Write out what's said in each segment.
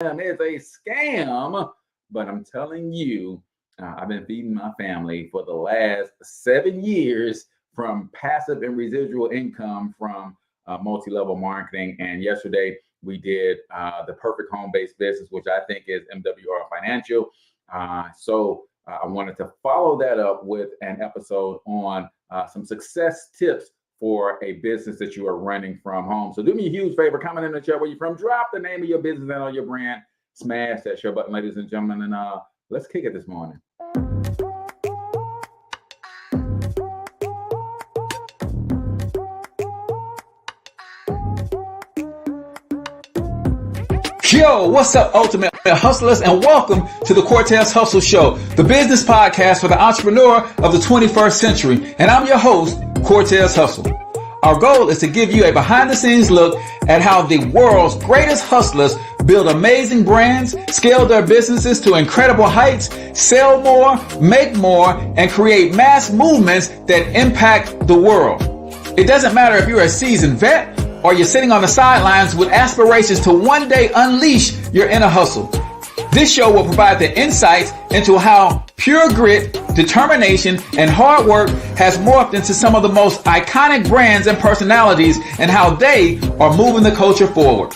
is a scam, but I'm telling you, I've been feeding my family for the last 7 years from passive and residual income from multi-level marketing. And yesterday we did the perfect home-based business, which I think is MWR Financial. I wanted to follow that up with an episode on some success tips for a business that you are running from home. So do me a huge favor, comment in the chat where you're from, drop the name of your business and or your brand, smash that share button, ladies and gentlemen, and let's kick it this morning. Yo, what's up, Ultimate Hustlers, and welcome to the Cortez Hustle Show, the business podcast for the entrepreneur of the 21st century. And I'm your host, Cortez Hustle. Our goal is to give you a behind-the-scenes look at how the world's greatest hustlers build amazing brands, scale their businesses to incredible heights, sell more, make more, and create mass movements that impact the world. It doesn't matter if you're a seasoned vet or you're sitting on the sidelines with aspirations to one day unleash your inner hustle. This show will provide the insights into how pure grit, determination, and hard work has morphed into some of the most iconic brands and personalities and how they are moving the culture forward.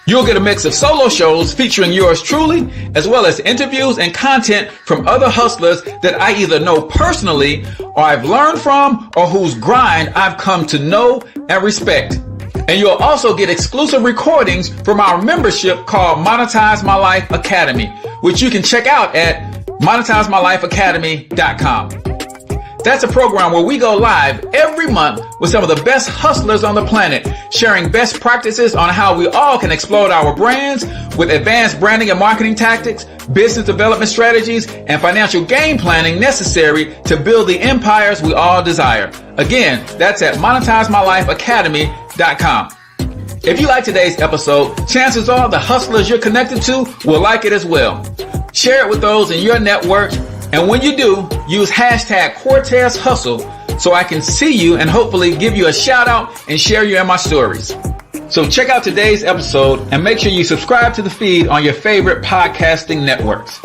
You'll get a mix of solo shows featuring yours truly, as well as interviews and content from other hustlers that I either know personally or I've learned from or whose grind I've come to know and respect. And you'll also get exclusive recordings from our membership called Monetize My Life Academy, which you can check out at monetizemylifeacademy.com. That's a program where we go live every month with some of the best hustlers on the planet, sharing best practices on how we all can explode our brands with advanced branding and marketing tactics, business development strategies, and financial game planning necessary to build the empires we all desire. Again, that's at monetizemylifeacademy.com. If you like today's episode, chances are the hustlers you're connected to will like it as well. Share it with those in your network. And when you do, use hashtag Cortez Hustle so I can see you and hopefully give you a shout out and share you in my stories. So check out today's episode and make sure you subscribe to the feed on your favorite podcasting networks.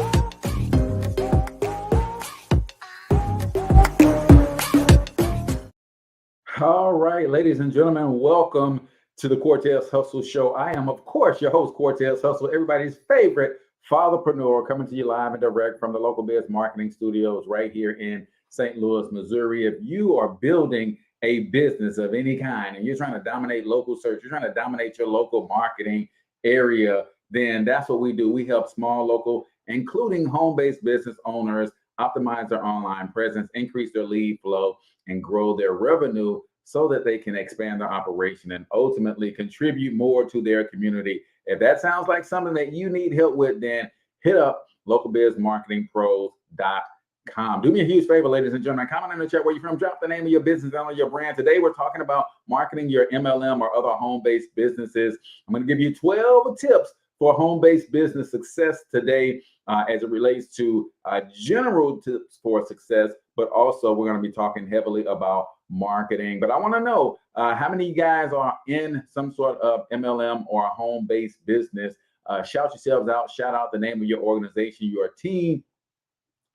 All right, ladies and gentlemen, welcome to the Cortez Hustle Show. I am, of course, your host, Cortez Hustle, everybody's favorite fatherpreneur, coming to you live and direct from the local biz marketing studios right here in St. Louis, Missouri. If you are building a business of any kind and you're trying to dominate local search, you're trying to dominate your local marketing area, then that's what we do. We help small, local, including home-based business owners optimize their online presence, increase their lead flow, and grow their revenue so that they can expand their operation and ultimately contribute more to their community. If that sounds like something that you need help with, then hit up localbizmarketingpros.com. Do me a huge favor, ladies and gentlemen. Comment in the chat where you're from. Drop the name of your business and your brand. Today, we're talking about marketing your MLM or other home-based businesses. I'm going to give you 12 tips for home-based business success today as it relates to general tips for success, but also we're going to be talking heavily about marketing. But I want to know how many of you guys are in some sort of MLM or a home-based business. Shout yourselves out, shout out the name of your organization, your team.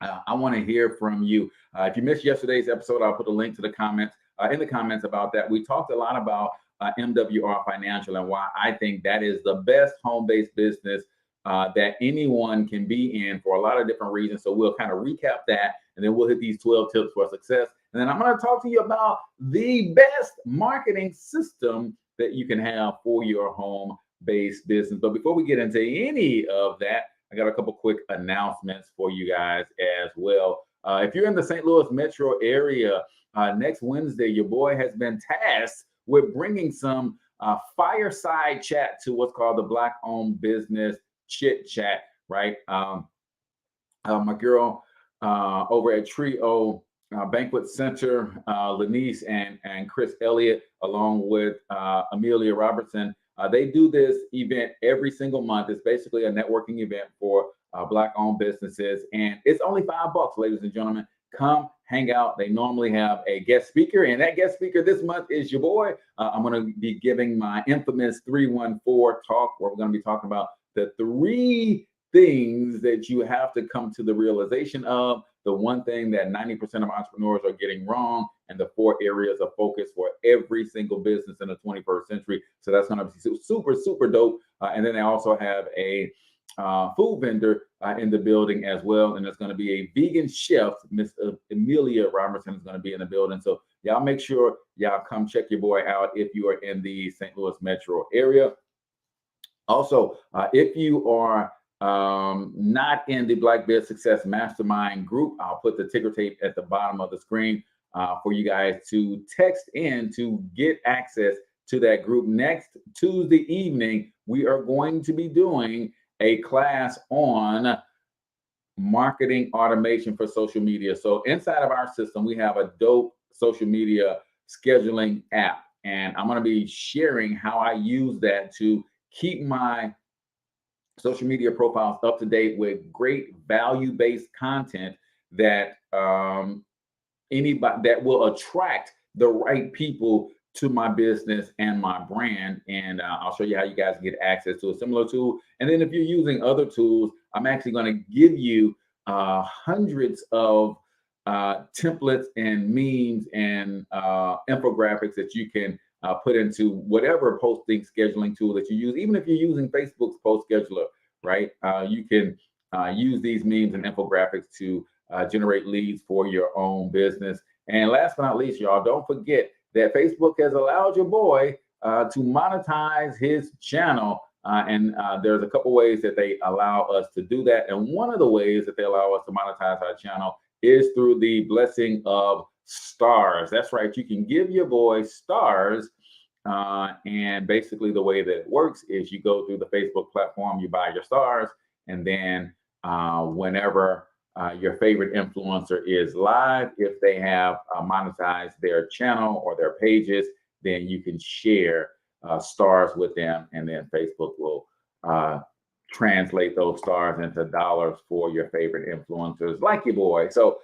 I want to hear from you. If you missed yesterday's episode, I'll put a link to the comments in the comments about that. We talked a lot about MWR Financial and why I think that is the best home-based business that anyone can be in for a lot of different reasons. So we'll kind of recap that, and then we'll hit these 12 tips for success. And then I'm going to talk to you about the best marketing system that you can have for your home-based business. But before we get into any of that, I got a couple quick announcements for you guys as well. If you're in the St. Louis metro area, next Wednesday, your boy has been tasked with bringing some fireside chat to what's called the Black-owned business chit chat, right? My girl over at Trio Banquet Center, Lanice and Chris Elliott, along with Amelia Robertson, they do this event every single month. It's basically a networking event for Black-owned businesses, and it's only $5, ladies and gentlemen. Come hang out. They normally have a guest speaker, and that guest speaker this month is your boy. I'm going to be giving my infamous 314 talk, where we're going to be talking about the 3 things that you have to come to the realization of, the one thing that 90% of entrepreneurs are getting wrong, and the 4 areas of focus for every single business in the 21st century. So that's going to be super, super dope. And then they also have a food vendor in the building as well. And there's going to be a vegan chef, Miss Amelia Robertson, is going to be in the building. So y'all make sure y'all come check your boy out if you are in the St. Louis metro area. Also, if you are not in the Black Biz Success Mastermind group, I'll put the ticker tape at the bottom of the screen for you guys to text in to get access to that group. Next Tuesday evening, we are going to be doing a class on marketing automation for social media. So inside of our system, we have a dope social media scheduling app, and I'm going to be sharing how I use that to keep my social media profiles up to date with great value-based content that anybody that will attract the right people to my business and my brand. And I'll show you how you guys get access to a similar tool. And then if you're using other tools, I'm actually going to give you hundreds of templates and memes and infographics that you can put into whatever posting scheduling tool that you use. Even if you're using Facebook's post scheduler, right? You can use these memes and infographics to generate leads for your own business. And last but not least, y'all, don't forget that Facebook has allowed your boy to monetize his channel. And there's a couple ways that they allow us to do that. And one of the ways that they allow us to monetize our channel is through the blessing of stars. That's right. You can give your boy stars. And basically the way that it works is you go through the Facebook platform, you buy your stars, and then whenever your favorite influencer is live, if they have monetized their channel or their pages, then you can share stars with them, and then Facebook will translate those stars into dollars for your favorite influencers like your boy. So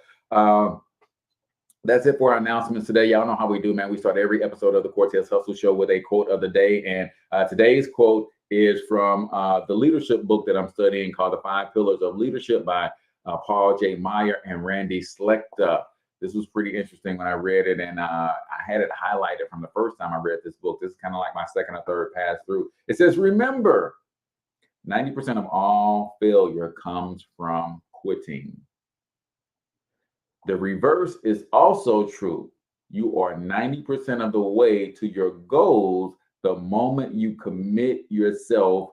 that's it for our announcements today. Y'all know how we do, man. We start every episode of the Cortez Hustle Show with a quote of the day. And today's quote is from the leadership book that I'm studying called The 5 Pillars of Leadership by Paul J. Meyer and Randy Slechta. This was pretty interesting when I read it, and I had it highlighted from the first time I read this book. This is kind of like my second or third pass through. It says, remember, 90% of all failure comes from quitting. The reverse is also true. You are 90% of the way to your goals the moment you commit yourself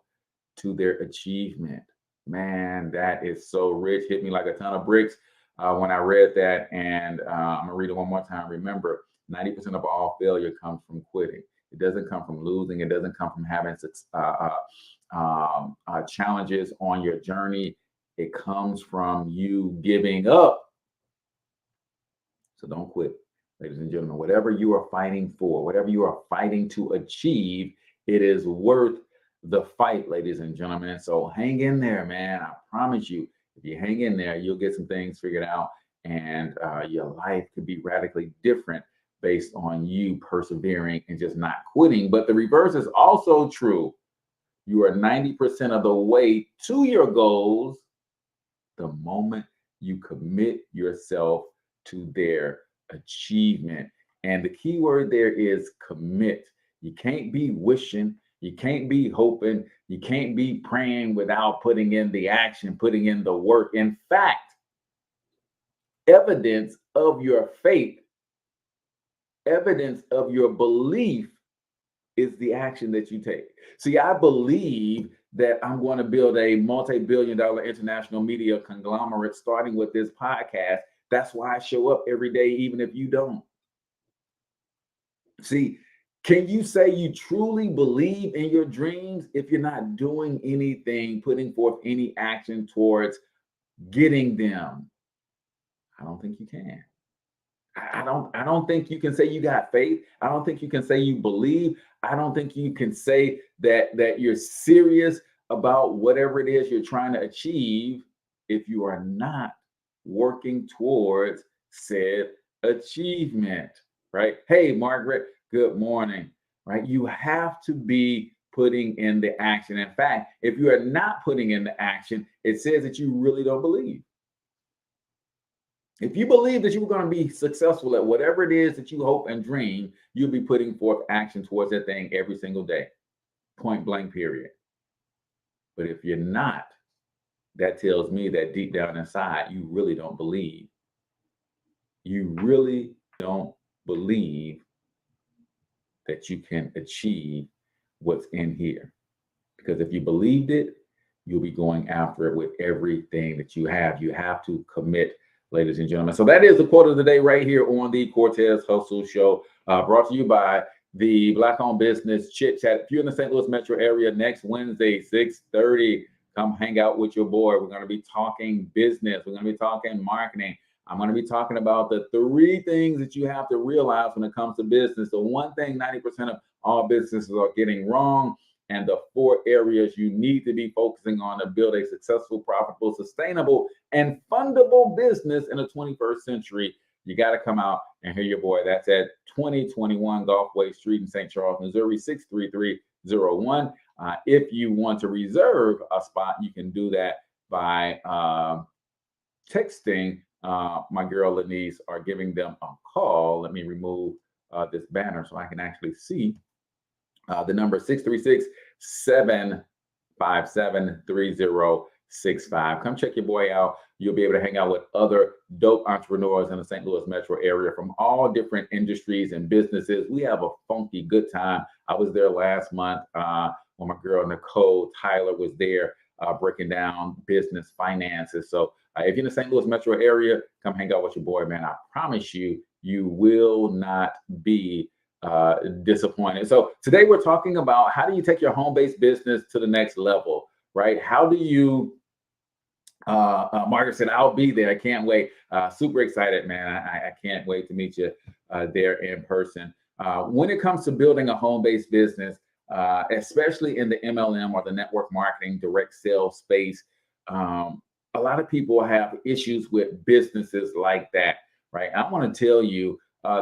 to their achievement. Man, that is so rich. Hit me like a ton of bricks when I read that. And I'm going to read it one more time. Remember, 90% of all failure comes from quitting. It doesn't come from losing. It doesn't come from having challenges on your journey. It comes from you giving up. So don't quit, ladies and gentlemen. Whatever you are fighting for, whatever you are fighting to achieve, it is worth the fight, ladies and gentlemen. So hang in there, man. I promise you, if you hang in there, you'll get some things figured out, and your life could be radically different based on you persevering and just not quitting. But the reverse is also true. You are 90% of the way to your goals the moment you commit yourself to their achievement. And the key word there is commit. You can't be wishing, you can't be hoping, you can't be praying without putting in the action, putting in the work. In fact, evidence of your faith, evidence of your belief is the action that you take. See, I believe that I'm going to build a multi-billion-dollar international media conglomerate starting with this podcast. That's why I show up every day, even if you don't. See, can you say you truly believe in your dreams if you're not doing anything, putting forth any action towards getting them? I don't think you can. I don't think you can say you got faith. I don't think you can say you believe. I don't think you can say that you're serious about whatever it is you're trying to achieve if you are not working towards said achievement, right? Hey, Margaret, good morning, right? You have to be putting in the action. In fact, if you are not putting in the action, it says that you really don't believe. If you believe that you were going to be successful at whatever it is that you hope and dream, you'll be putting forth action towards that thing every single day, point blank, period. But if you're not, that tells me that deep down inside, you really don't believe. You really don't believe that you can achieve what's in here. Because if you believed it, you'll be going after it with everything that you have. You have to commit, ladies and gentlemen. So that is the quote of the day right here on the Cortez Hustle Show, brought to you by the Black-owned business Chit Chat. If you're in the St. Louis metro area, next Wednesday, 6:30, come hang out with your boy. We're going to be talking business. We're going to be talking marketing. I'm going to be talking about the 3 things that you have to realize when it comes to business. The one thing 90% of all businesses are getting wrong, and the 4 areas you need to be focusing on to build a successful, profitable, sustainable, and fundable business in the 21st century. You got to come out and hear your boy. That's at 2021 Gulfway Street in St. Charles, Missouri, 63301. If you want to reserve a spot, you can do that by texting my girl Lenise or giving them a call. Let me remove this banner so I can actually see the number 636-757-3065. Come check your boy out. You'll be able to hang out with other dope entrepreneurs in the St. Louis metro area from all different industries and businesses. We have a funky good time. I was there last month when my girl Nicole Tyler was there breaking down business finances. So if you're in the St. Louis metro area, come hang out with your boy, man. I promise you, you will not be disappointed. So today we're talking about how do you take your home-based business to the next level, right? How do you, Margaret said, I'll be there. I can't wait. Super excited, man. I can't wait to meet you there in person. When it comes to building a home-based business, especially in the MLM or the network marketing direct sales space, a lot of people have issues with businesses like that, right? I want to tell you,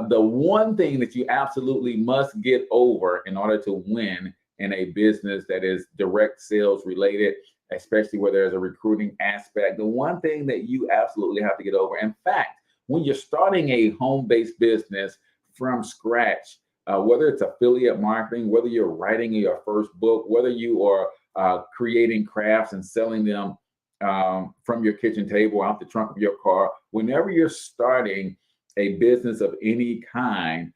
the one thing that you absolutely must get over in order to win in a business that is direct sales related, especially where there's a recruiting aspect, the one thing that you absolutely have to get over. In fact, when you're starting a home-based business from scratch, whether it's affiliate marketing, whether you're writing your first book, whether you are creating crafts and selling them from your kitchen table out the trunk of your car, whenever you're starting a business of any kind,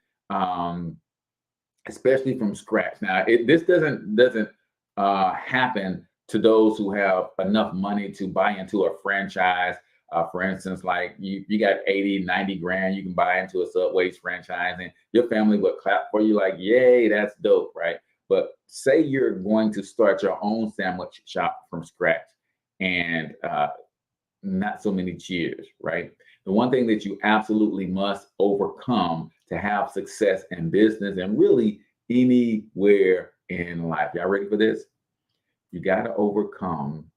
especially from scratch. Now, this doesn't happen to those who have enough money to buy into a franchise. For instance, like you got 80, 90 grand, you can buy into a Subway's franchise and your family would clap for you like, yay, that's dope, right? But say you're going to start your own sandwich shop from scratch and not so many cheers, right? The one thing that you absolutely must overcome to have success in business and really anywhere in life. Y'all ready for this? You got to overcome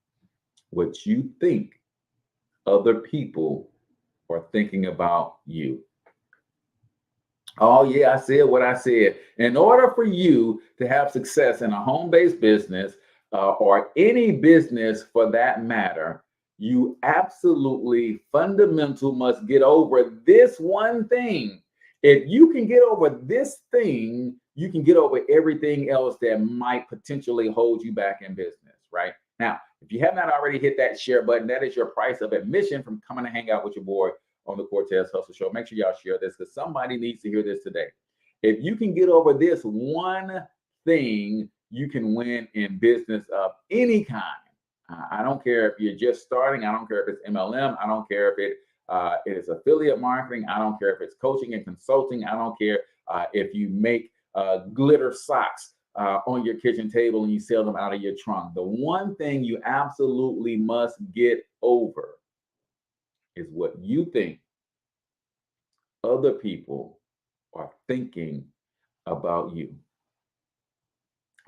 what you think other people are thinking about you. Oh yeah, I said what I said. In order for you to have success in a home-based business or any business for that matter, you absolutely fundamental must get over this one thing. If you can get over this thing, you can get over everything else that might potentially hold you back in business, right? Now, if you have not already hit that share button, that is your price of admission from coming to hang out with your boy on the Cortez Hustle Show. Make sure y'all share this because somebody needs to hear this today. If you can get over this one thing, you can win in business of any kind. I don't care if you're just starting. I don't care if it's MLM. I don't care if it is affiliate marketing. I don't care if it's coaching and consulting. I don't care if you make glitter socks on your kitchen table and you sell them out of your trunk. The one thing you absolutely must get over is what you think other people are thinking about you.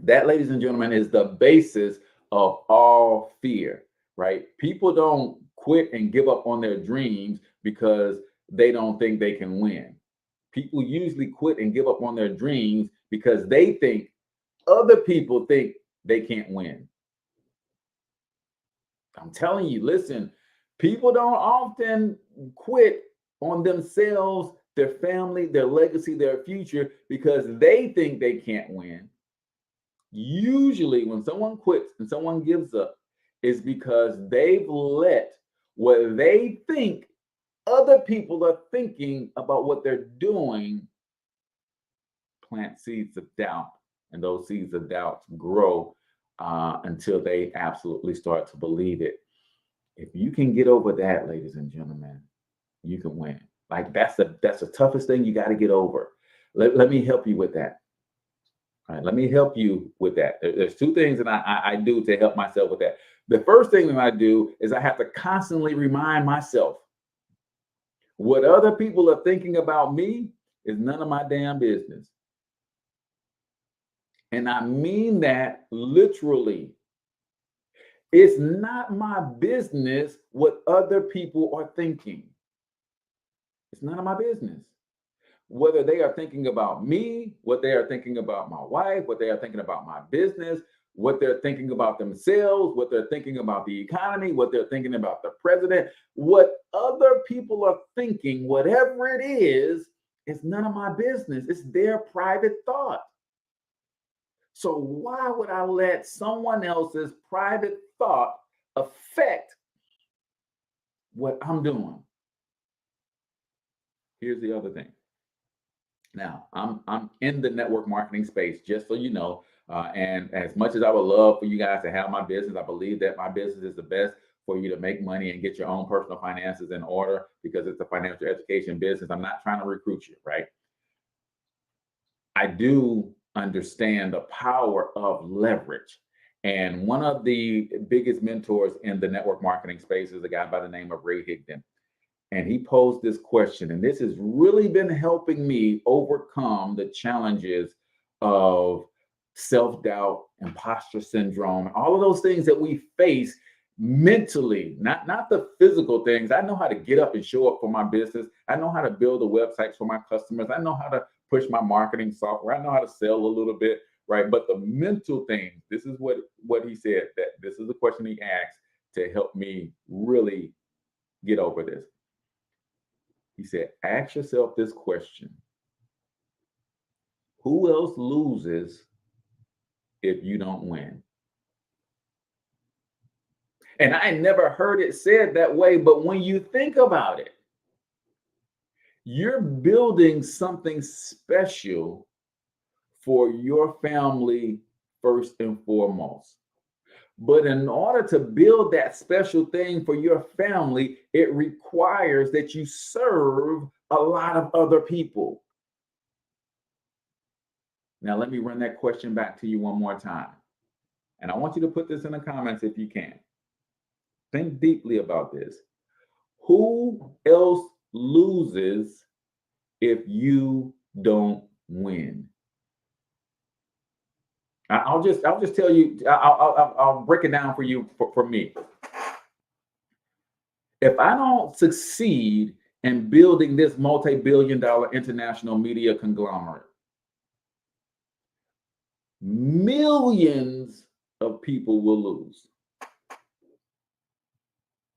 That, ladies and gentlemen, is the basis of all fear, right? People don't quit and give up on their dreams because they don't think they can win. People usually quit and give up on their dreams because they think other people think they can't win. I'm telling you, listen, people don't often quit on themselves, their family, their legacy, their future because they think they can't win. Usually, when someone quits and someone gives up, it's because they've let what they think other people are thinking about what they're doing plant seeds of doubt. And those seeds of doubt grow until they absolutely start to believe it. If you can get over that, ladies and gentlemen, you can win. Like that's the toughest thing you got to get over. Let me help you with that. All right, let me help you with that. There's two things that I do to help myself with that. The first thing that I do is I have to constantly remind myself what other people are thinking about me is none of my damn business. And I mean that literally. It's not my business what other people are thinking. It's none of my business. Whether they are thinking about me, what they are thinking about my wife, what they are thinking about my business, what they're thinking about themselves, what they're thinking about the economy, what they're thinking about the president, what other people are thinking, whatever it is none of my business. It's their private thought. So why would I let someone else's private thought affect what I'm doing? Here's the other thing. Now, I'm in the network marketing space, just so you know. And as much as I would love for you guys to have my business, I believe that my business is the best for you to make money and get your own personal finances in order because it's a financial education business. I'm not trying to recruit you, right? I do understand the power of leverage. And one of the biggest mentors in the network marketing space is a guy by the name of Ray Higdon. And he posed this question, and this has really been helping me overcome the challenges of self-doubt, imposter syndrome, all of those things that we face mentally, not the physical things. I know how to get up and show up for my business. I know how to build the websites for my customers. I know how to push my marketing software. I know how to sell a little bit, right? But the mental things, this is what he said, that this is the question he asked to help me really get over this. He said, ask yourself this question. Who else loses if you don't win? And I never heard it said that way, but when you think about it, you're building something special for your family first and foremost. But in order to build that special thing for your family, it requires that you serve a lot of other people. Now, let me run that question back to you one more time. And I want you to put this in the comments if you can. Think deeply about this. Who else loses if you don't win? I'll just tell you, I'll break it down for you for me. If I don't succeed in building this multi-billion-dollar international media conglomerate, millions of people will lose.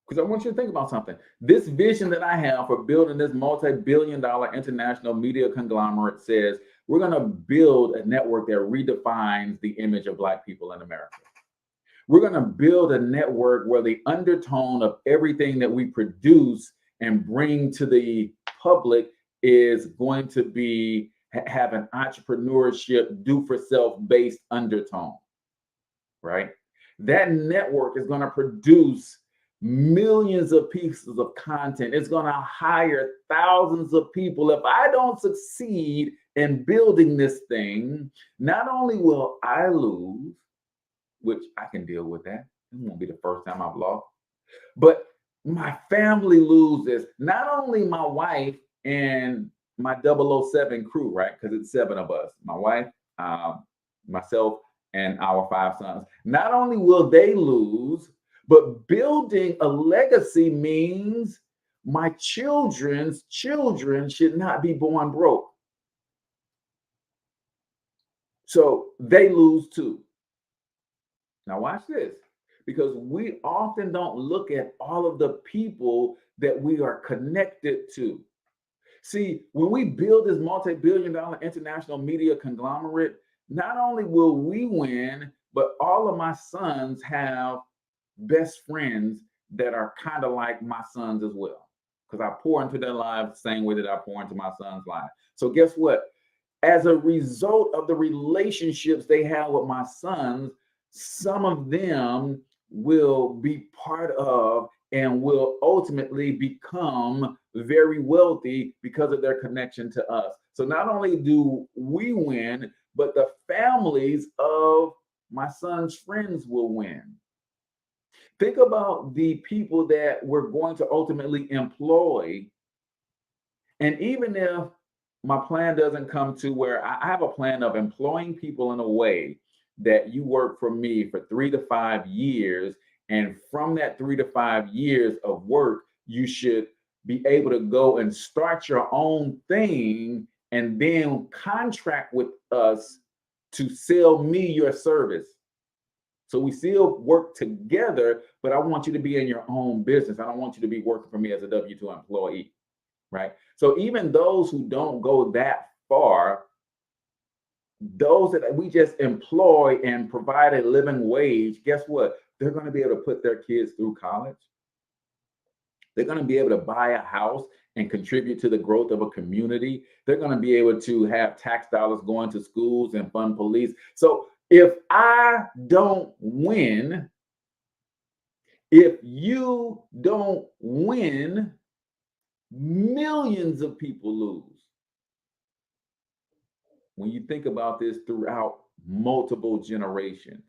Because I want you to think about something. This vision that I have for building this multi-billion-dollar international media conglomerate says we're going to build a network that redefines the image of Black people in America. We're going to build a network where the undertone of everything that we produce and bring to the public is going to be have an entrepreneurship, do-for-self-based undertone, right? That network is going to produce millions of pieces of content. It's going to hire thousands of people. If I don't succeed in building this thing, not only will I lose, which I can deal with that. It won't be the first time I've lost, but my family loses. Not only my wife and my 007 crew, right? Because it's 7 of us, my wife, myself, and our 5 sons. Not only will they lose, but building a legacy means my children's children should not be born broke. So they lose too. Now watch this, because we often don't look at all of the people that we are connected to. See, when we build this multi-billion-dollar international media conglomerate, not only will we win, but all of my sons have best friends that are kind of like my sons as well, because I pour into their lives the same way that I pour into my son's life. So guess what? As a result of the relationships they have with my sons, some of them will be part of and will ultimately become very wealthy because of their connection to us. So not only do we win, but the families of my son's friends will win. Think about the people that we're going to ultimately employ. And even if my plan doesn't come to where I have a plan of employing people in a way that you work for me for 3 to 5 years. And from that 3 to 5 years of work, you should be able to go and start your own thing and then contract with us to sell me your service. So we still work together, but I want you to be in your own business. I don't want you to be working for me as a W-2 employee, right? So even those who don't go that far, those that we just employ and provide a living wage, guess what? They're going to be able to put their kids through college. They're going to be able to buy a house and contribute to the growth of a community. They're going to be able to have tax dollars going to schools and fund police. So if I don't win, if you don't win, millions of people lose. When you think about this throughout multiple generations,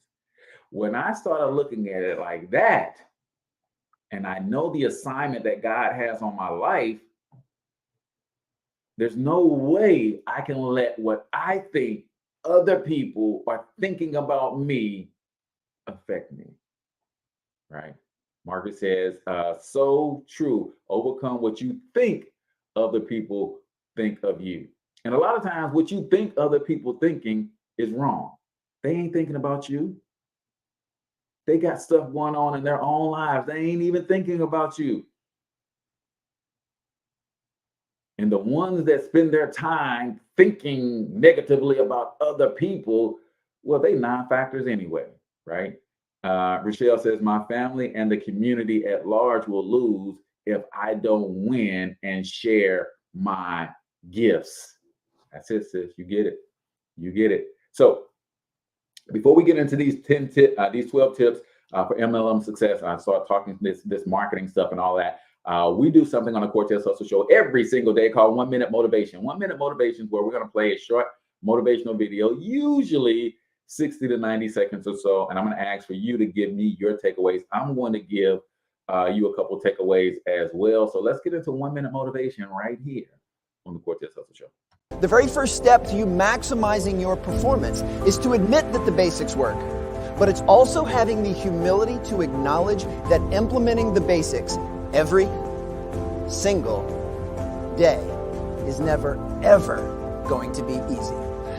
when I started looking at it like that, and I know the assignment that God has on my life, there's no way I can let what I think other people are thinking about me affect me, right? Margaret says, so true. Overcome what you think other people think of you. And a lot of times what you think other people thinking is wrong. They ain't thinking about you. They got stuff going on in their own lives. They ain't even thinking about you. And the ones that spend their time thinking negatively about other people, well, they non-factors anyway, right? Rochelle says, my family and the community at large will lose if I don't win and share my gifts. That's it, sis. You get it. You get it. So before we get into these 12 tips for MLM success, I start talking this marketing stuff and all that. We do something on the Cortez Hustle Show every single day called 1 Minute Motivation. 1 Minute Motivation is where we're going to play a short motivational video, usually 60 to 90 seconds or so. And I'm going to ask for you to give me your takeaways. I'm going to give you a couple takeaways as well. So let's get into 1 Minute Motivation right here on the Cortez Hustle Show. The very first step to you maximizing your performance is to admit that the basics work. But it's also having the humility to acknowledge that implementing the basics every single day is never, ever going to be easy.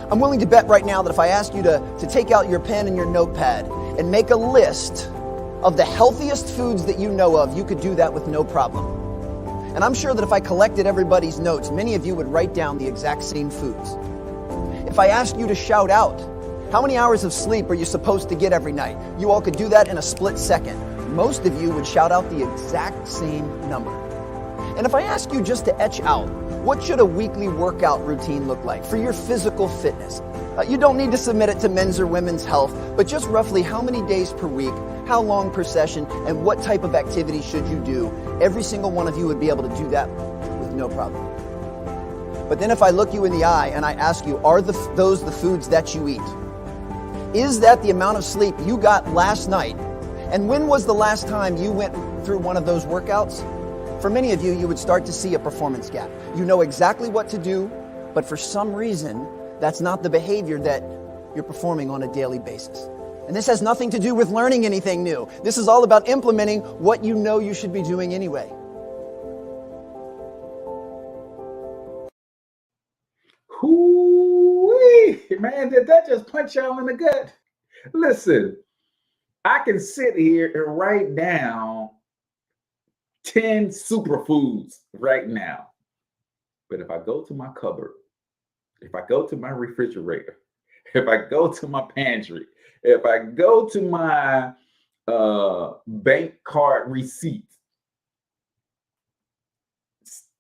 I'm willing to bet right now that if I asked you to take out your pen and your notepad and make a list of the healthiest foods that you know of, you could do that with no problem. And I'm sure that if I collected everybody's notes, many of you would write down the exact same foods. If I asked you to shout out, how many hours of sleep are you supposed to get every night? You all could do that in a split second. Most of you would shout out the exact same number. And if I ask you just to etch out, what should a weekly workout routine look like for your physical fitness? You don't need to submit it to men's or women's health, but just roughly how many days per week, how long per session, and what type of activity should you do? Every single one of you would be able to do that with no problem. But then if I look you in the eye and I ask you, are those the foods that you eat? Is that the amount of sleep you got last night? And when was the last time you went through one of those workouts? For many of you, you would start to see a performance gap. You know exactly what to do, but for some reason, that's not the behavior that you're performing on a daily basis. And this has nothing to do with learning anything new. This is all about implementing what you know you should be doing anyway. Hoo-wee. me, man, did that just punch y'all in the gut? Listen, I can sit here and write down 10 superfoods right now. But if I go to my cupboard, if I go to my refrigerator, if I go to my pantry, if I go to my bank card receipt,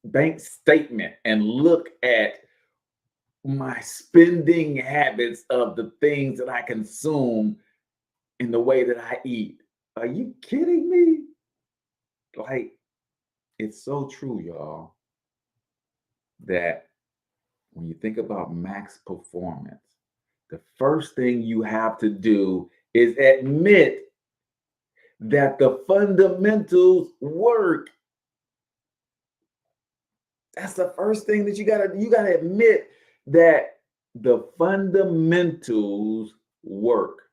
bank statement, and look at my spending habits of the things that I consume in the way that I eat, are you kidding me? Like, it's so true, y'all, that when you think about max performance, the first thing you have to do is admit that the fundamentals work. That's the first thing that you gotta admit, that the fundamentals work.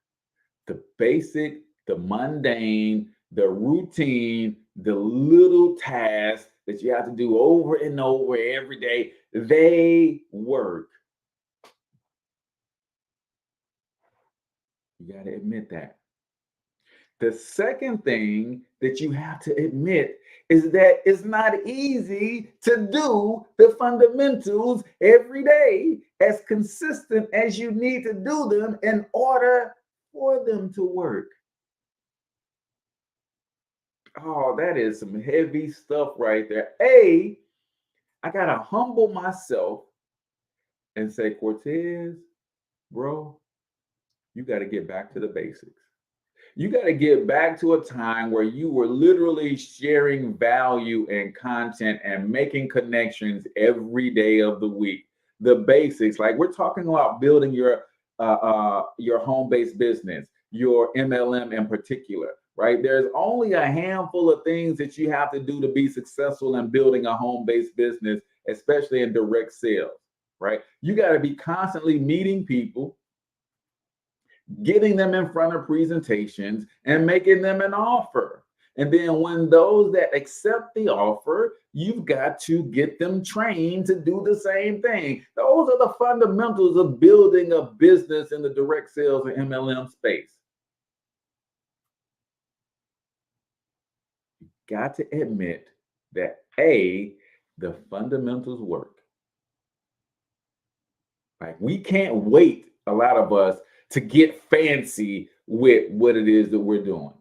The basic, the mundane, the routine, the little tasks that you have to do over and over every day, they work. You got to admit that. The second thing that you have to admit is that it's not easy to do the fundamentals every day as consistent as you need to do them in order for them to work. Oh, that is some heavy stuff right there. I got to humble myself and say, Cortez, bro, you got to get back to the basics. You got to get back to a time where you were literally sharing value and content and making connections every day of the week. The basics, like we're talking about building your home-based business, your MLM in particular, right? There's only a handful of things that you have to do to be successful in building a home-based business, especially in direct sales, right? You got to be constantly meeting people, getting them in front of presentations, and making them an offer. And then when those that accept the offer, you've got to get them trained to do the same thing. Those are the fundamentals of building a business in the direct sales and MLM space. You've got to admit that the fundamentals work. Like, we can't wait, a lot of us, to get fancy with what it is that we're doing.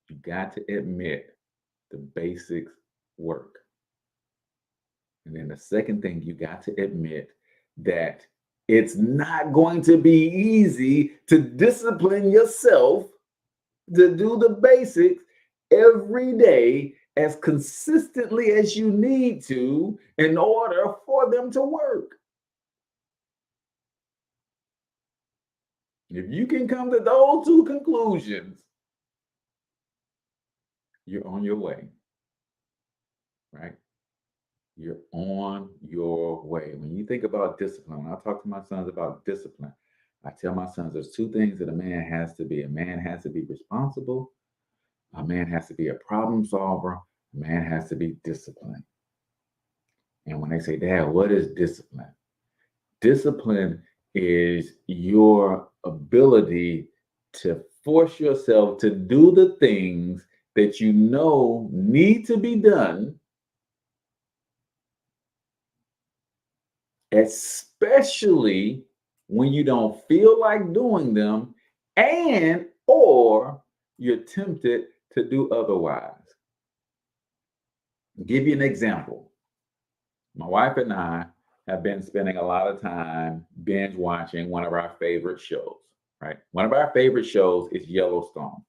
You got to admit the basics work. And then the second thing, you got to admit that it's not going to be easy to discipline yourself to do the basics every day as consistently as you need to in order for them to work. If you can come to those two conclusions, you're on your way, right? You're on your way. When you think about discipline, when I talk to my sons about discipline, I tell my sons there's two things that a man has to be. A man has to be responsible. A man has to be a problem solver. A man has to be disciplined. And when they say, Dad, what is discipline? Discipline is your ability to force yourself to do the things that you know need to be done, especially when you don't feel like doing them and or you're tempted to do otherwise. I'll give you an example. My wife and I have been spending a lot of time binge watching one of our favorite shows, right? One of our favorite shows is Yellowstone.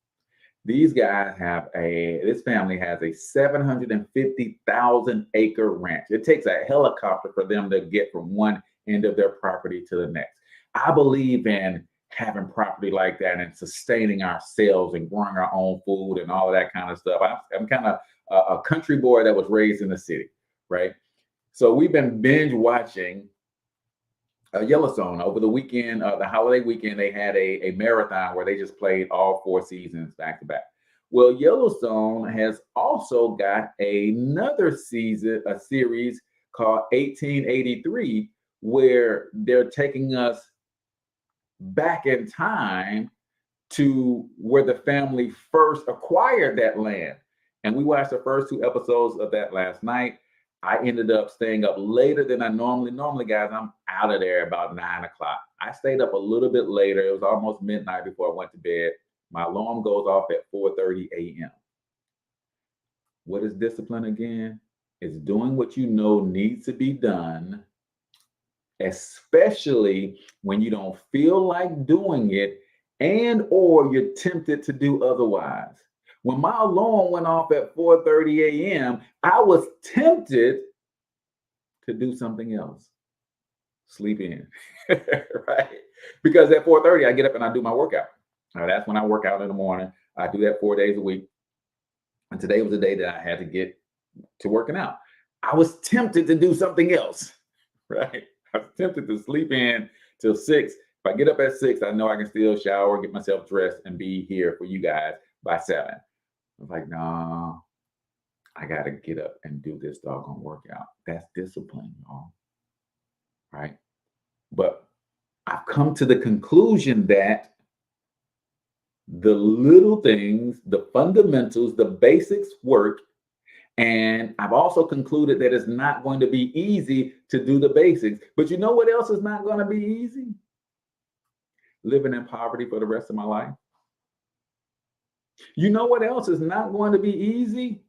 These guys this family has a 750,000 acre ranch. It takes a helicopter for them to get from one end of their property to the next. I believe in having property like that and sustaining ourselves and growing our own food and all of that kind of stuff. I'm kind of a country boy that was raised in the city, right? So we've been binge watching Yellowstone over the weekend, the holiday weekend. They had a marathon where they just played all 4 seasons back to back. Well, Yellowstone has also got another series called 1883, where they're taking us back in time to where the family first acquired that land. And we watched the first 2 episodes of that last night. I ended up staying up later than I normally, guys, I'm out of there about 9 o'clock. I stayed up a little bit later. It was almost midnight before I went to bed. My alarm goes off at 4:30 a.m. What is discipline again? It's doing what you know needs to be done, especially when you don't feel like doing it and or you're tempted to do otherwise. When my alarm went off at 4:30 a.m., I was tempted to do something else. Sleep in, right? Because at 4:30, I get up and I do my workout. Now, that's when I work out in the morning. I do that 4 days a week. And today was the day that I had to get to working out. I was tempted to do something else, right? I was tempted to sleep in till 6. If I get up at 6, I know I can still shower, get myself dressed, and be here for you guys by 7. I was like, no, I got to get up and do this doggone workout. That's discipline, y'all, right? But I've come to the conclusion that the little things, the fundamentals, the basics work. And I've also concluded that it's not going to be easy to do the basics. But you know what else is not going to be easy? Living in poverty for the rest of my life. You know what else is not going to be easy?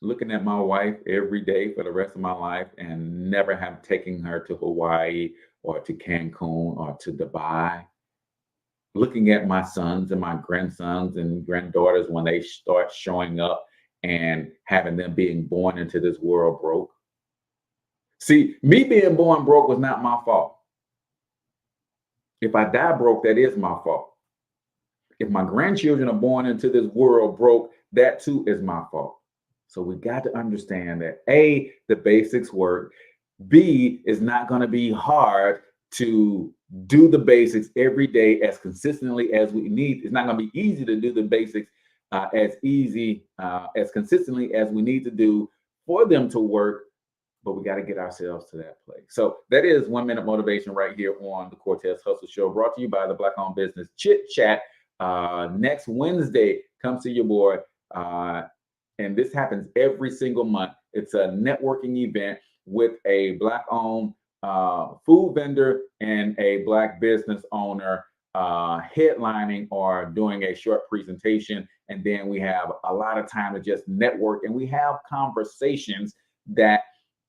Looking at my wife every day for the rest of my life and never have taken her to Hawaii or to Cancun or to Dubai. Looking at my sons and my grandsons and granddaughters when they start showing up and having them being born into this world broke. See, me being born broke was not my fault. If I die broke, that is my fault. If my grandchildren are born into this world broke, that too is my fault. So we got to understand that A, the basics work. B, is not going to be hard to do the basics every day as consistently as we need. It's not going to be easy to do the basics as consistently as we need to do for them to work, but we got to get ourselves to that place. So that is 1 Minute Motivation right here on the Cortez Hustle Show, brought to you by the Black-Owned Business Chit Chat. Next Wednesday, come see your boy. And this happens every single month. It's a networking event with a Black-owned food vendor and a Black business owner headlining or doing a short presentation. And then we have a lot of time to just network, and we have conversations that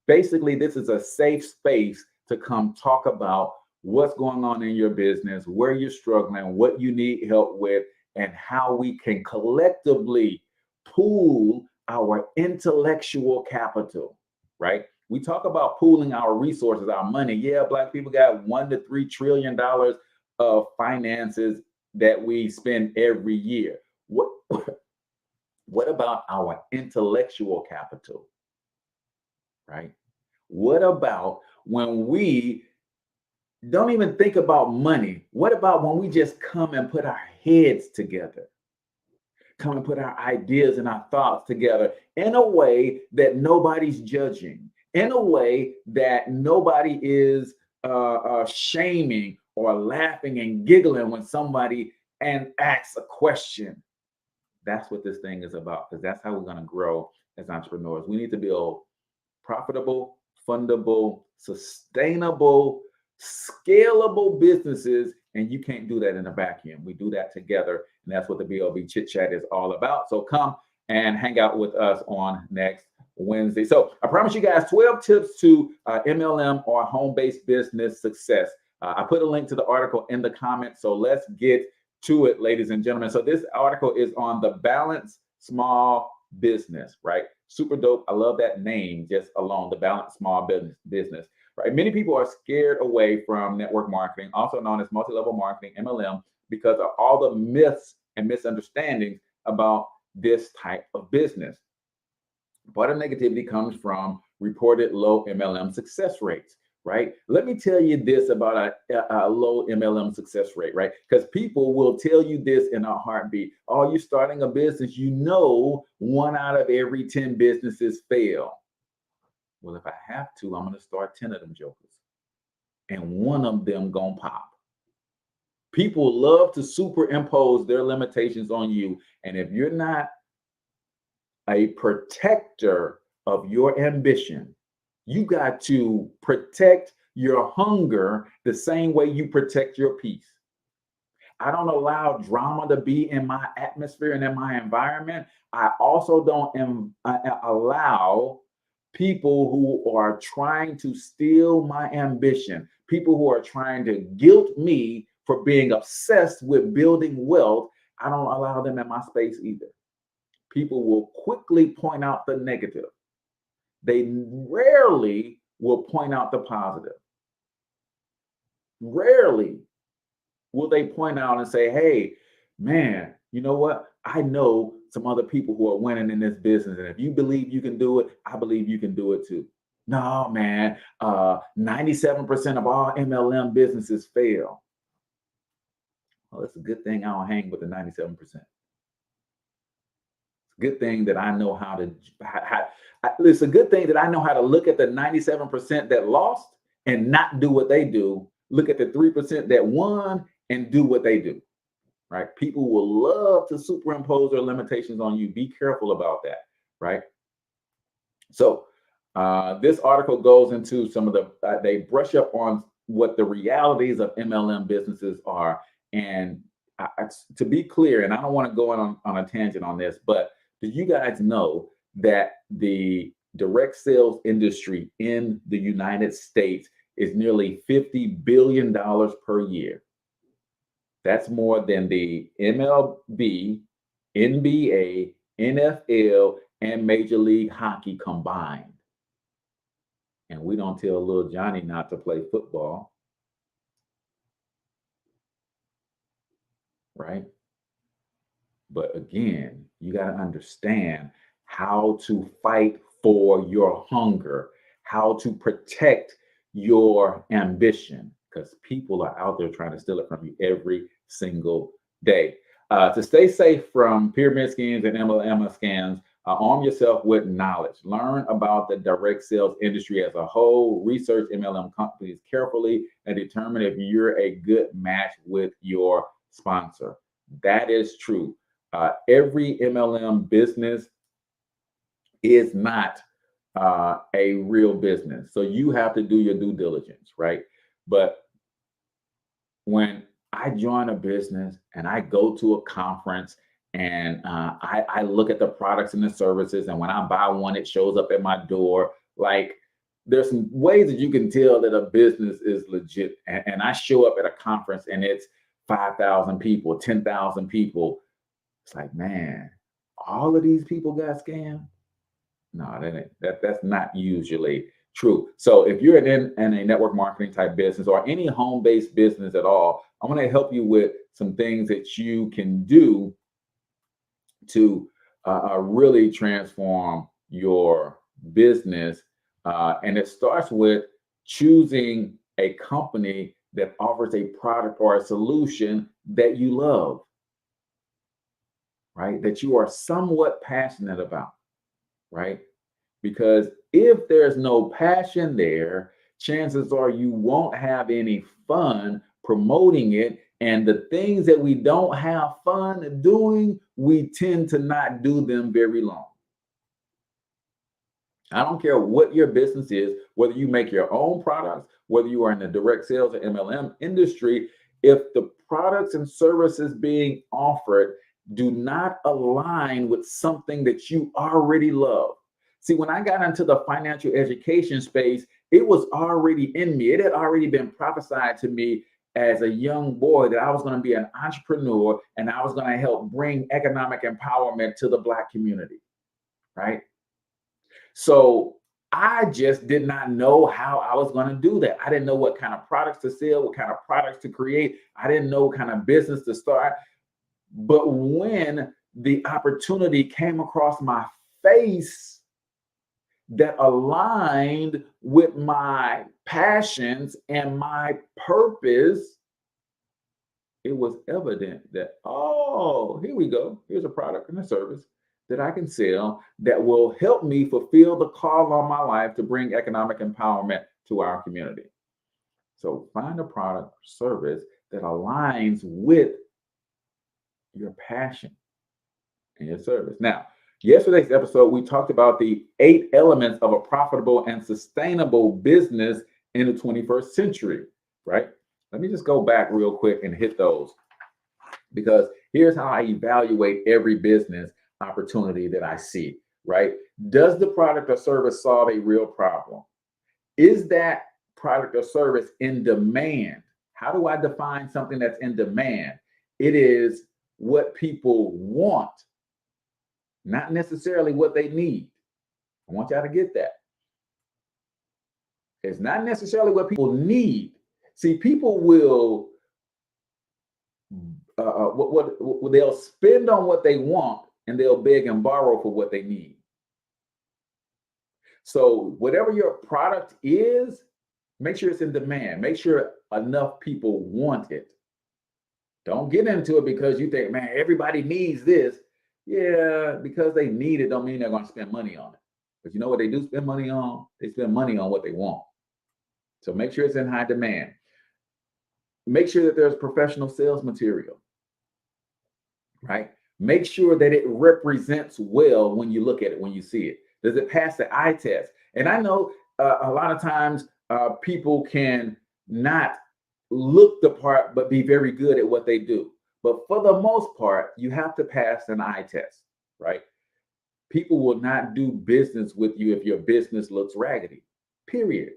basically this is a safe space to come talk about what's going on in your business, where you're struggling, what you need help with, and how we can collectively pool our intellectual capital, right? We talk about pooling our resources, our money. Yeah, Black people got $1 to $3 trillion of finances that we spend every year. What about our intellectual capital, right? What about when we don't even think about money? What about when we just come and put our heads together? Come and put our ideas and our thoughts together in a way that nobody's judging, in a way that nobody is shaming or laughing and giggling when somebody asks a question. That's what this thing is about, because that's how we're going to grow as entrepreneurs. We need to build profitable, fundable, sustainable, scalable businesses, and you can't do that in a vacuum. We do that together, and that's what the BLB Chit Chat is all about. So come and hang out with us on next Wednesday. So I promise you guys 12 tips to MLM or home-based business success. I put a link to the article in the comments, so let's get to it, ladies and gentlemen. So this article is on the Balanced Small Business, right? Super dope. I love that name just alone, the Balanced Small Business, right? Many people are scared away from network marketing, also known as multi-level marketing, MLM, because of all the myths and misunderstandings about this type of business. Part of negativity comes from reported low MLM success rates, right? Let me tell you this about a low MLM success rate, right? Because people will tell you this in a heartbeat. Oh, you're starting a business, 1 out of every 10 businesses fail. Well, if I have to, I'm going to start 10 of them jokers. And one of them going to pop. People love to superimpose their limitations on you. And if you're not a protector of your ambition, you got to protect your hunger the same way you protect your peace. I don't allow drama to be in my atmosphere and in my environment. I also don't allow people who are trying to steal my ambition, people who are trying to guilt me for being obsessed with building wealth. I don't allow them in my space either. People will quickly point out the negative. They rarely will point out the positive. Rarely will they point out and say, hey, man, you know what? I know some other people who are winning in this business. And if you believe you can do it, I believe you can do it too. No, man, 97% of all MLM businesses fail. Well, it's a good thing I don't hang with the 97%. It's a good thing that I know how to, it's a good thing that I know how to look at the 97% that lost and not do what they do. Look at the 3% that won and do what they do, right? People will love to superimpose their limitations on you. Be careful about that, right? So this article goes into some of the, they brush up on what the realities of MLM businesses are. And to be clear, and I don't want to go on a tangent on this, but do you guys know that the direct sales industry in the United States is nearly $50 billion per year? That's more than the MLB, NBA, NFL, and Major League Hockey combined. And we don't tell little Johnny not to play football, right? But again, you got to understand how to fight for your hunger, how to protect your ambition, because people are out there trying to steal it from you every single day. To stay safe from pyramid schemes and MLM scams, arm yourself with knowledge. Learn about the direct sales industry as a whole. Research MLM companies carefully and determine if you're a good match with your sponsor. That is true. Every MLM business is not a real business. So you have to do your due diligence, right? But when I join a business and I go to a conference and I look at the products and the services, and when I buy one, it shows up at my door. Like, there's some ways that you can tell that a business is legit. And I show up at a conference and it's 5,000 people, 10,000 people. It's like, man, all of these people got scammed? No, that's not usually true. So if you're in a network marketing type business or any home-based business at all, I'm going to help you with some things that you can do to really transform your business. And it starts with choosing a company that offers a product or a solution that you love, right? That you are somewhat passionate about, right? Because if there's no passion there, chances are you won't have any fun promoting it. And the things that we don't have fun doing, we tend to not do them very long. I don't care what your business is, whether you make your own products, whether you are in the direct sales or MLM industry, if the products and services being offered do not align with something that you already love. See, when I got into the financial education space, it was already in me. It had already been prophesied to me as a young boy that I was going to be an entrepreneur and I was going to help bring economic empowerment to the Black community, right? So I just did not know how I was going to do that. I didn't know what kind of products to sell, what kind of products to create. I didn't know what kind of business to start. But when the opportunity came across my face that aligned with my passions and my purpose, it was evident that, oh, here we go. Here's a product and a service that I can sell that will help me fulfill the call on my life to bring economic empowerment to our community. So find a product or service that aligns with your passion and your service. Now, yesterday's episode, we talked about the 8 elements of a profitable and sustainable business in the 21st century, right? Let me just go back real quick and hit those, because here's how I evaluate every business opportunity that I see, right? Does the product or service solve a real problem? Is that product or service in demand? How do I define something that's in demand? It is what people want, not necessarily what they need. I want y'all to get that. It's not necessarily what people need. See, people will they'll spend on what they want, and they'll beg and borrow for what they need. So whatever your product is, make sure it's in demand. Make sure enough people want it. Don't get into it because you think, man, everybody needs this. Yeah, because they need it don't mean they're going to spend money on it. But you know what they do spend money on? They spend money on what they want. So make sure it's in high demand. Make sure that there's professional sales material, right? Make sure that it represents well when you look at it, when you see it. Does it pass the eye test? And I know a lot of times people can not look the part, but be very good at what they do. But for the most part, you have to pass an eye test, right? People will not do business with you if your business looks raggedy, period,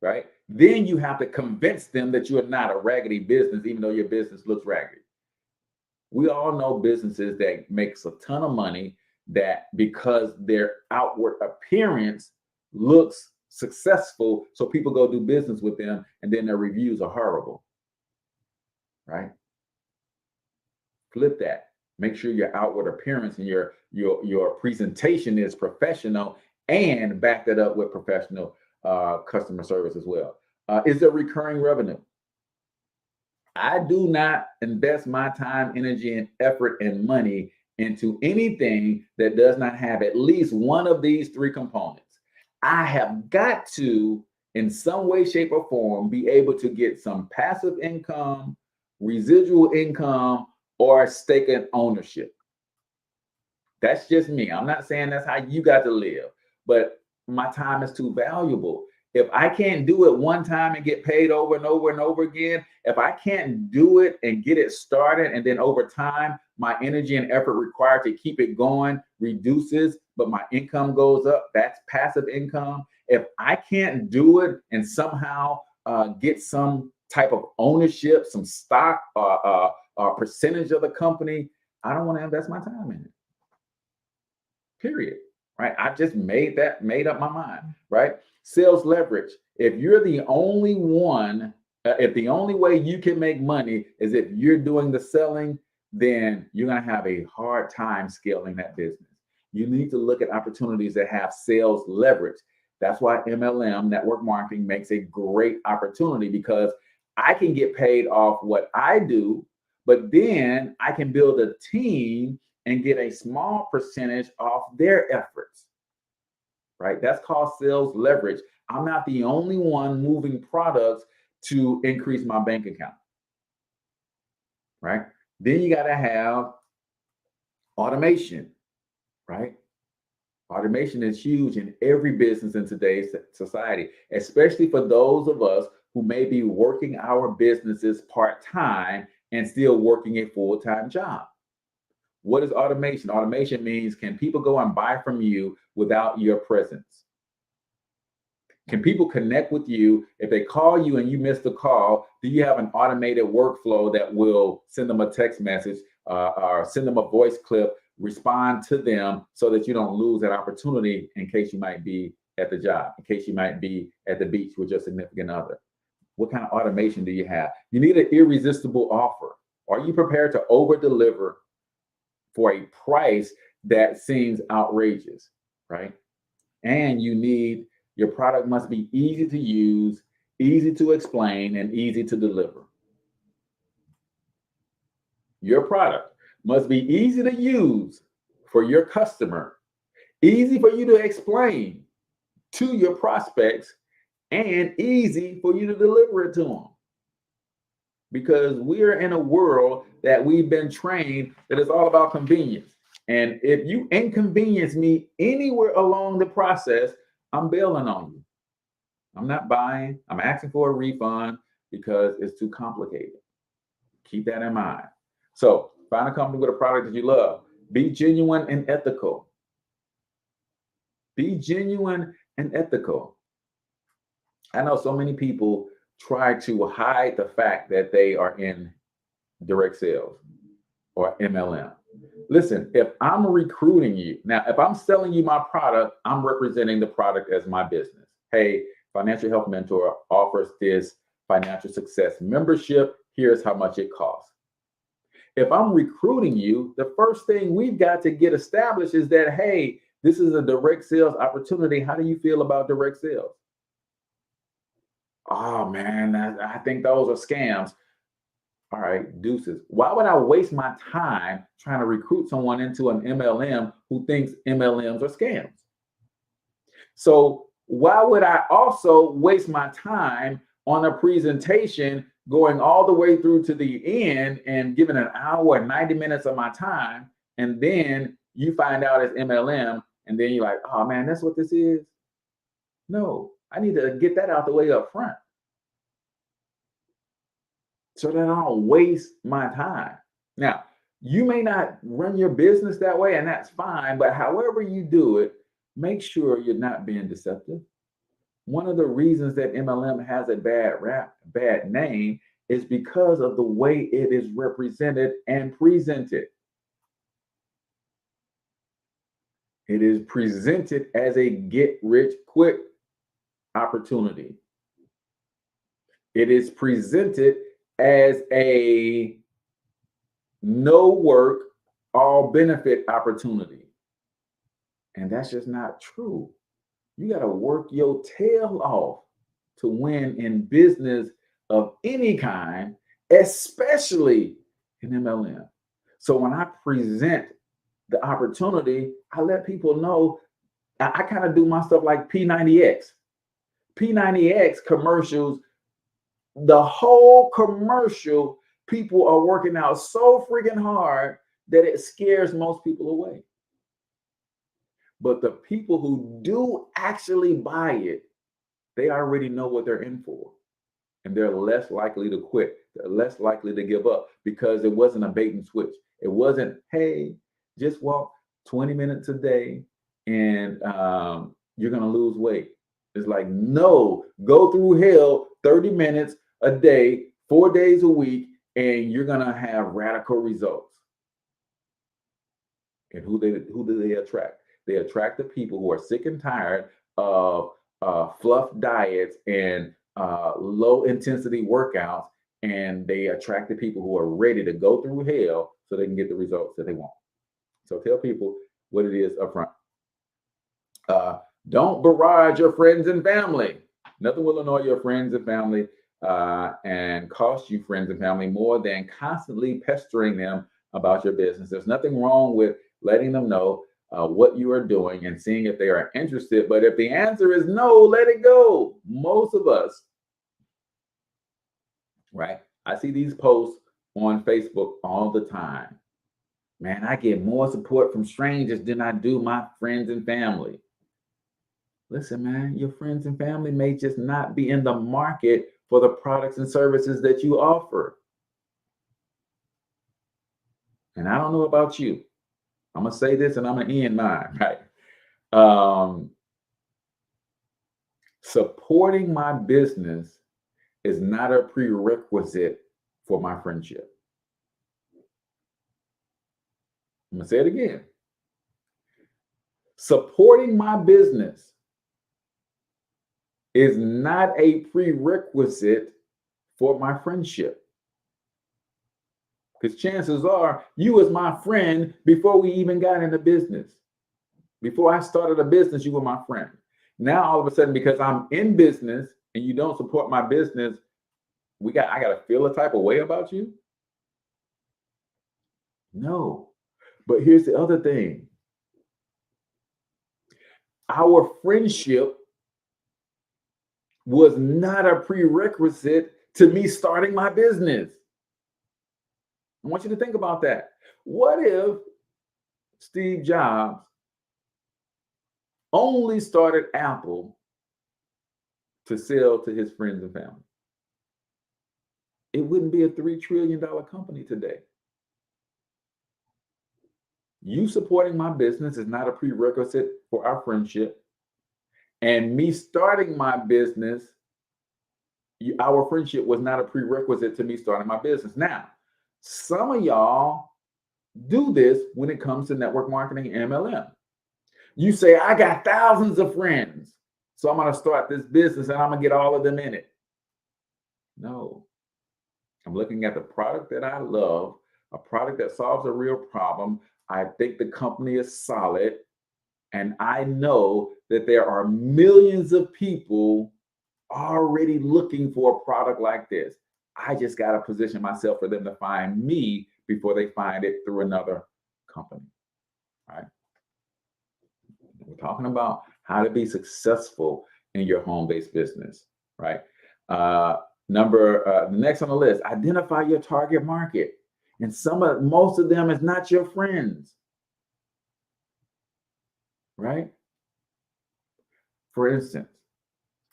right? Then you have to convince them that you are not a raggedy business, even though your business looks raggedy. We all know businesses that makes a ton of money that because their outward appearance looks successful, so people go do business with them, and then their reviews are horrible, right? Flip that. Make sure your outward appearance and your presentation is professional, and back that up with professional customer service as well. Is there recurring revenue? I do not invest my time, energy, and effort and money into anything that does not have at least one of these 3 components. I have got to, in some way, shape, or form, be able to get some passive income, residual income, or stake in ownership. That's just me. I'm not saying that's how you got to live, but my time is too valuable. If I can't do it one time and get paid over and over and over again, if I can't do it and get it started, and then over time, my energy and effort required to keep it going reduces, but my income goes up, that's passive income. If I can't do it and somehow get some type of ownership, some stock, or percentage of the company, I don't want to invest my time in it. Period. Right? I just made up my mind. Right? Sales leverage. If you're the only one, if the only way you can make money is if you're doing the selling, then you're going to have a hard time scaling that business. You need to look at opportunities that have sales leverage. That's why MLM, network marketing, makes a great opportunity, because I can get paid off what I do, but then I can build a team and get a small percentage off their efforts, right? That's called sales leverage. I'm not the only one moving products to increase my bank account, right? Then you got to have automation, right? Automation is huge in every business in today's society, especially for those of us who may be working our businesses part-time and still working a full-time job. What is automation? Automation means, can people go and buy from you without your presence? Can people connect with you? If they call you and you miss the call, do you have an automated workflow that will send them a text message or send them a voice clip, respond to them, so that you don't lose that opportunity in case you might be at the job, in case you might be at the beach with your significant other? What kind of automation do you have? You need an irresistible offer. Are you prepared to over-deliver for a price that seems outrageous, right? And your product must be easy to use, easy to explain, and easy to deliver. Your product must be easy to use for your customer, easy for you to explain to your prospects, and easy for you to deliver it to them. Because we're in a world that we've been trained that it's all about convenience. And if you inconvenience me anywhere along the process, I'm bailing on you. I'm not buying. I'm asking for a refund because it's too complicated. Keep that in mind. So find a company with a product that you love. Be genuine and ethical. Be genuine and ethical. I know so many people try to hide the fact that they are in direct sales or MLM. Listen, if I'm recruiting you, now, if I'm selling you my product, I'm representing the product as my business. Hey, Financial Health Mentor offers this financial success membership. Here's how much it costs. If I'm recruiting you, the first thing we've got to get established is that, hey, this is a direct sales opportunity. How do you feel about direct sales? Oh, man, I think those are scams. All right, deuces. Why would I waste my time trying to recruit someone into an MLM who thinks MLMs are scams? So why would I also waste my time on a presentation going all the way through to the end and giving an hour and 90 minutes of my time, and then you find out it's MLM, and then you're like, oh man, that's what this is? No, I need to get that out the way up front so that I don't waste my time. Now, you may not run your business that way, and that's fine, but however you do it, make sure you're not being deceptive. One of the reasons that MLM has a bad name is because of the way it is represented and presented. It is presented as a get-rich-quick opportunity. It is presented as a no work, all benefit opportunity. And that's just not true. You got to work your tail off to win in business of any kind, especially in MLM. So when I present the opportunity, I let people know. I kind of do my stuff like P90X. P90X commercials, the whole commercial, people are working out so freaking hard that it scares most people away. But the people who do actually buy it, they already know what they're in for. And they're less likely to quit. They're less likely to give up because it wasn't a bait and switch. It wasn't, hey, just walk 20 minutes a day and you're going to lose weight. It's like, no, go through hell 30 minutes a day, 4 days a week, and you're going to have radical results. And who do they attract? They attract the people who are sick and tired of fluff diets and low intensity workouts, and they attract the people who are ready to go through hell so they can get the results that they want. So tell people what it is up front. Don't barrage your friends and family. Nothing will annoy your friends and family and cost you friends and family more than constantly pestering them about your business. There's nothing wrong with letting them know what you are doing and seeing if they are interested. But if the answer is no, let it go. Most of us, right? I see these posts on Facebook all the time. Man, I get more support from strangers than I do my friends and family. Listen, man, your friends and family may just not be in the market for the products and services that you offer. And I don't know about you. I'm going to say this and I'm going to end mine, right? Supporting my business is not a prerequisite for my friendship. I'm going to say it again. Supporting my business is not a prerequisite for my friendship. Because chances are you was my friend before we even got into business. Before I started a business, you were my friend. Now, all of a sudden, because I'm in business and you don't support my business, I got to feel a type of way about you? No. But here's the other thing. our friendship was not a prerequisite to me starting my business. I want you to think about that. What if Steve Jobs only started Apple to sell to his friends and family? It wouldn't be a $3 trillion company today. You supporting my business is not a prerequisite for our friendship. And me starting my business, our friendship was not a prerequisite to me starting my business. Now, some of y'all do this when it comes to network marketing and MLM. You say, I got thousands of friends, so I'm going to start this business and I'm going to get all of them in it. No. I'm looking at the product that I love, a product that solves a real problem. I think the company is solid, and I know that there are millions of people already looking for a product like this. I just got to position myself for them to find me before they find it through another company. All right. We're talking about how to be successful in your home-based business, right? The next on the list, identify your target market. And most of them is not your friends, right? For instance,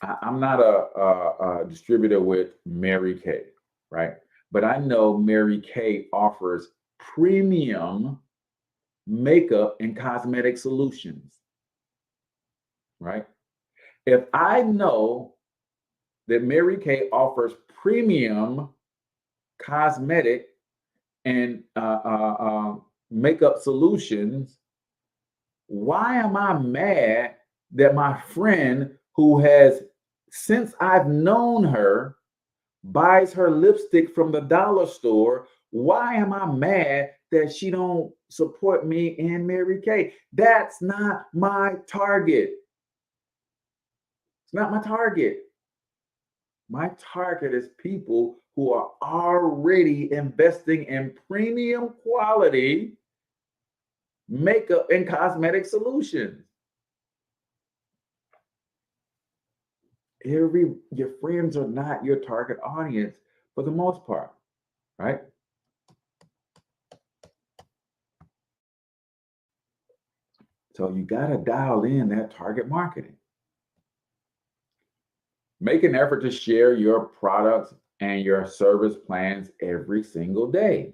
I'm not a distributor with Mary Kay, right? But I know Mary Kay offers premium makeup and cosmetic solutions, right? If I know that Mary Kay offers premium cosmetic and makeup solutions, why am I mad that my friend who has, since I've known her, buys her lipstick from the dollar store? Why am I mad that she don't support me and Mary Kay? That's not my target. It's not my target. My target is people who are already investing in premium quality makeup and cosmetic solutions. Your friends are not your target audience for the most part, right? So you got to dial in that target marketing. Make an effort to share your products and your service plans every single day.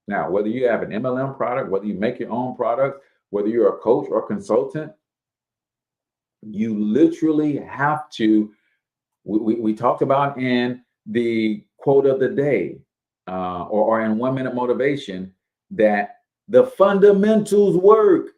Now, whether you have an MLM product, whether you make your own products, whether you're a coach or consultant, you literally have to, we talked about in the quote of the day or in 1 Minute Motivation, that the fundamentals work,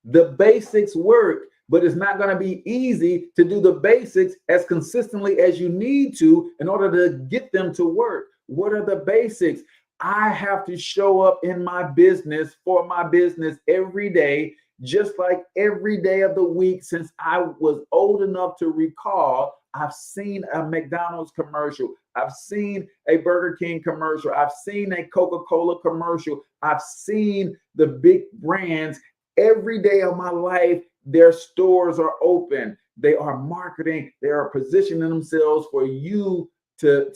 the basics work, but it's not going to be easy to do the basics as consistently as you need to in order to get them to work. What are the basics? I have to show up in my business for my business every day, just like every day of the week since I was old enough to recall. I've seen a McDonald's commercial. I've seen a Burger King commercial. I've seen a Coca-Cola commercial. I've seen the big brands. Every day of my life, their stores are open. They are marketing. They are positioning themselves for you to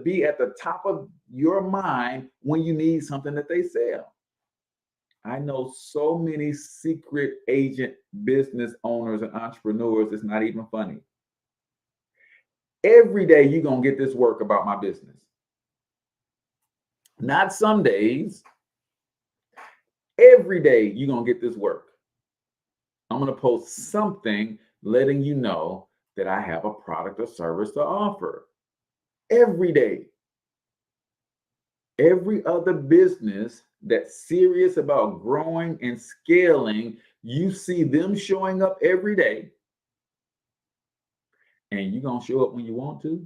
be at the top of your mind when you need something that they sell. I know so many secret agent business owners and entrepreneurs, it's not even funny. Every day you're going to get this work about my business. Not some days. Every day you're going to get this work. I'm going to post something letting you know that I have a product or service to offer. Every day. Every other business that's serious about growing and scaling, you see them showing up every day. And you're going to show up when you want to.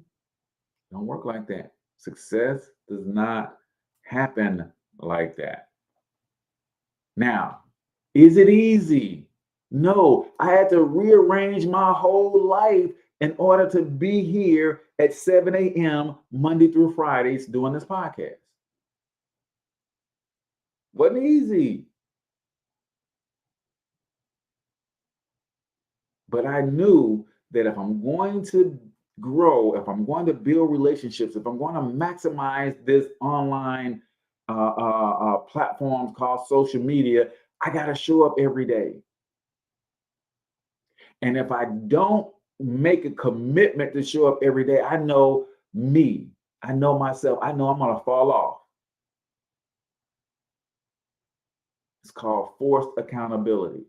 Don't work like that. Success does not happen like that. Now, is it easy? No, I had to rearrange my whole life in order to be here at 7 a.m. Monday through Fridays doing this podcast. Wasn't easy. But I knew that if I'm going to grow, if I'm going to build relationships, if I'm going to maximize this online platforms called social media, I got to show up every day. And if I don't make a commitment to show up every day, I know me, I know myself, I know I'm going to fall off. It's called forced accountability.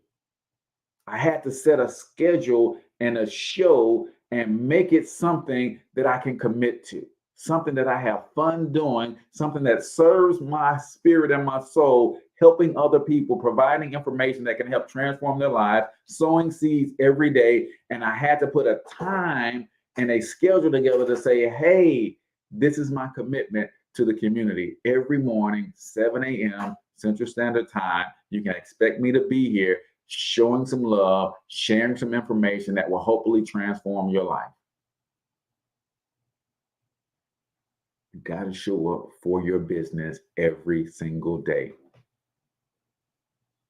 I had to set a schedule and a show and make it something that I can commit to, something that I have fun doing, something that serves my spirit and my soul, helping other people, providing information that can help transform their lives, sowing seeds every day. And I had to put a time and a schedule together to say, hey, this is my commitment to the community. Every morning, 7 a.m. Central Standard Time, you can expect me to be here, showing some love, sharing some information that will hopefully transform your life. You got to show up for your business every single day.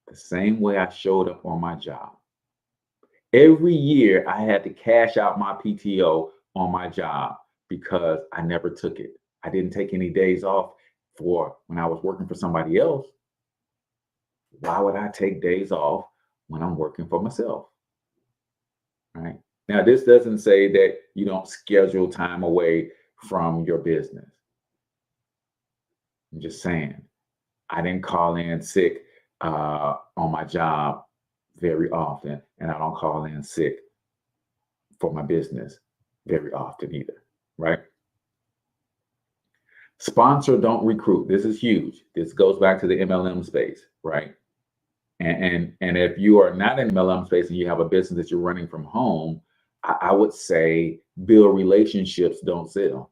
The same way I showed up on my job. Every year I had to cash out my PTO on my job because I never took it. I didn't take any days off for when I was working for somebody else. Why would I take days off when I'm working for myself? Right? Now, this doesn't say that you don't schedule time away from your business. I'm just saying, I didn't call in sick on my job very often, and I don't call in sick for my business very often either, right? Sponsor, don't recruit. This is huge. This goes back to the MLM space, right? And if you are not in the MLM space and you have a business that you're running from home, I would say build relationships, don't sell.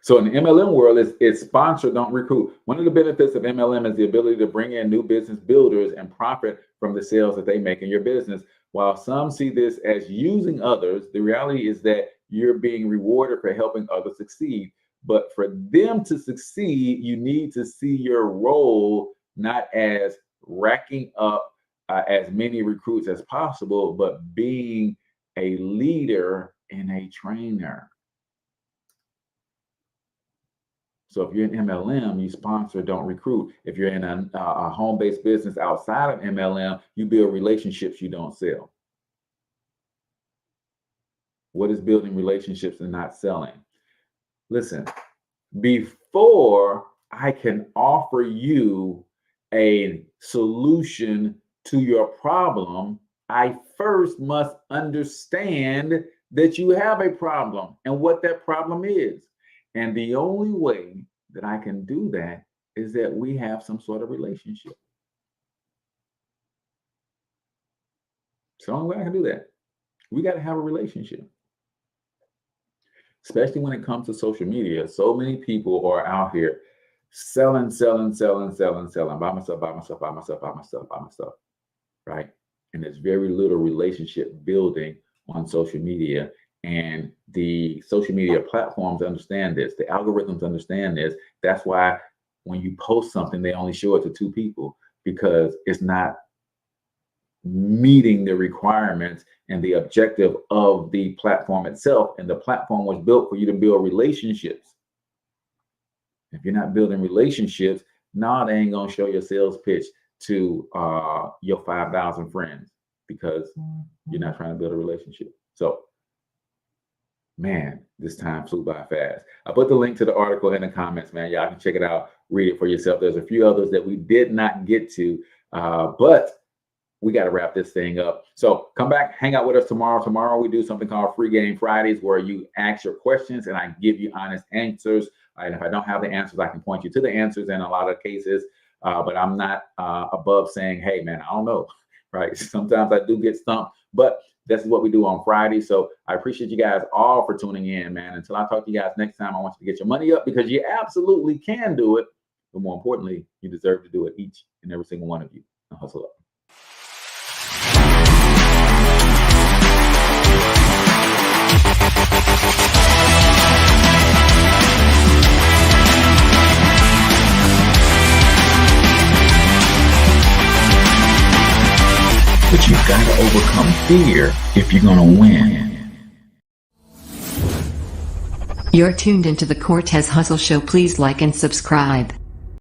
So in the MLM world, it's sponsor, don't recruit. One of the benefits of MLM is the ability to bring in new business builders and profit from the sales that they make in your business. While some see this as using others, the reality is that you're being rewarded for helping others succeed. But for them to succeed, you need to see your role not as racking up as many recruits as possible, but being a leader and a trainer. So if you're in MLM, you sponsor, don't recruit. If you're in a home-based business outside of MLM, you build relationships, you don't sell. What is building relationships and not selling? Listen, before I can offer you a solution to your problem, I first must understand that you have a problem and what that problem is. And the only way that I can do that is that we have some sort of relationship. It's the only way I can do that. We got to have a relationship. Especially when it comes to social media. So many people are out here selling by myself, right? And there's very little relationship building on social media. And the social media platforms understand this. The algorithms understand this. That's why when you post something, they only show it to 2 people, because it's not meeting the requirements and the objective of the platform itself. And the platform was built for you to build relationships. If you're not building relationships, they ain't gonna show your sales pitch to your 5,000 friends, because you're not trying to build a relationship. So, man, this time flew by fast. I put the link to the article in the comments, man. Y'all can check it out, read it for yourself. There's a few others that we did not get to, but we got to wrap this thing up. So come back, hang out with us tomorrow. Tomorrow we do something called Free Game Fridays, where you ask your questions and I give you honest answers. And if I don't have the answers, I can point you to the answers in a lot of cases. But I'm not above saying, hey, man, I don't know, right? Sometimes I do get stumped, but this is what we do on Friday. So I appreciate you guys all for tuning in, man. Until I talk to you guys next time, I want you to get your money up, because you absolutely can do it. But more importantly, you deserve to do it, each and every single one of you. Now hustle up. But you've got to overcome fear if you're going to win. You're tuned into the Cortez Hustle Show. Please like and subscribe.